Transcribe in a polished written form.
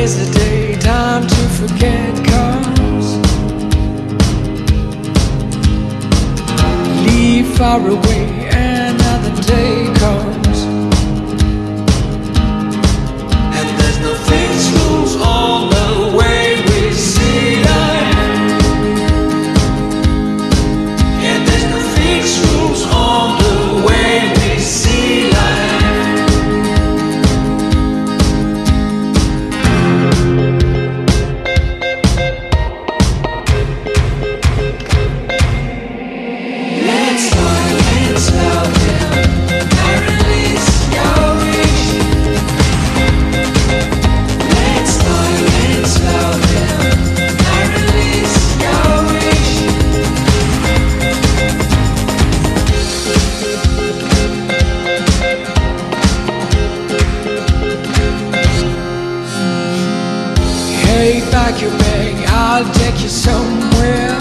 is the day time to forget comes. Leave far away, another day comes. And there's no fixed rules on the way we see life. And there's no fixed rules on the way we see life. Let's slow down and release your wish. Let's slow down and release your wish. Hey, pack your bag, I'll take you somewhere.